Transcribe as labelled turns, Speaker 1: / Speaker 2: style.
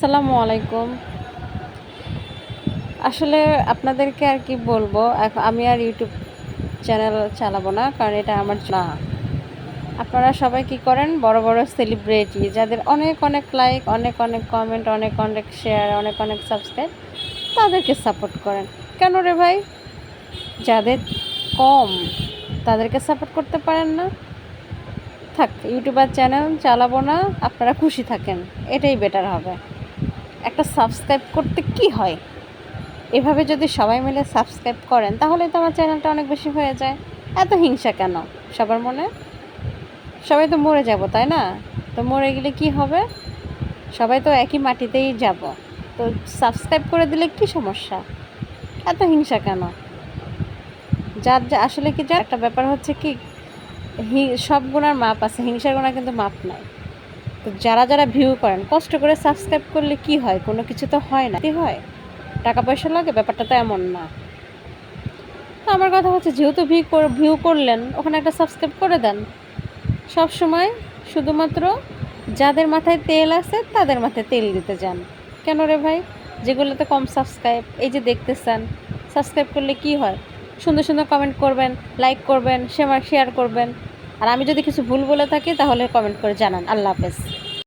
Speaker 1: আসসালামু আলাইকুম। আসলে আপনাদেরকে আর কি বলবো, আমি আর ইউটিউব চ্যানেল চালাবো না, কারণ এটা আমার না। আপনারা সবাই কি করেন, বড় বড় সেলিব্রিটি যাদের অনেক অনেক লাইক, অনেক অনেক কমেন্ট, অনেক অনেক শেয়ার, অনেক অনেক সাবস্ক্রাইব, তাদেরকে সাপোর্ট করেন। কেন রে ভাই? যাদের কম তাদেরকে সাপোর্ট করতে পারেন না? থাক, ইউটিউবার চ্যানেল চালাবো না, আপনারা খুশি থাকেন, এটাই বেটার হবে। একটা সাবস্ক্রাইব করতে কি হয়? এভাবে যদি সবাই মিলে সাবস্ক্রাইব করেন তাহলে তো আমার চ্যানেলটা অনেক বেশি হয়ে যায়। এত হিংসা কেন সবার মনে? সবাই তো মরে যাব, তাই না? তো মরে গেলে কি হবে? সবাই তো একই মাটিতেই যাব। তো সাবস্ক্রাইব করে দিলে কি সমস্যা? এত হিংসা কেন? যার যা আসলে কি, যার একটা ব্যাপার হচ্ছে কি, সব গুণার মাপ আছে, হিংসার গুণা কিন্তু মাপ নাই। তো যারা যারা ভিউ করেন, কষ্ট করে সাবস্ক্রাইব করলে কি হয়? কোনো কিছু তো হয় না। কি হয়? টাকা পয়সা লাগে? ব্যাপারটা তো এমন না। তো আমার কথা হচ্ছে, যেহেতু ভিউ করলেন, ওখানে একটা সাবস্ক্রাইব করে দেন। সব সময় শুধুমাত্র যাদের মাথায় তেল আছে তাদের মাথায় তেল দিতে যান। কেন রে ভাই? যেগুলোতে কম সাবস্ক্রাইব, এই যে দেখতেছেন, সাবস্ক্রাইব করলে কি হয়? সুন্দর সুন্দর কমেন্ট করবেন, লাইক করবেন, শেয়ার করবেন। আর আমি যদি কিছু ভুল বলে থাকি তাহলে কমেন্ট করে জানান। আল্লাহ হাফেজ।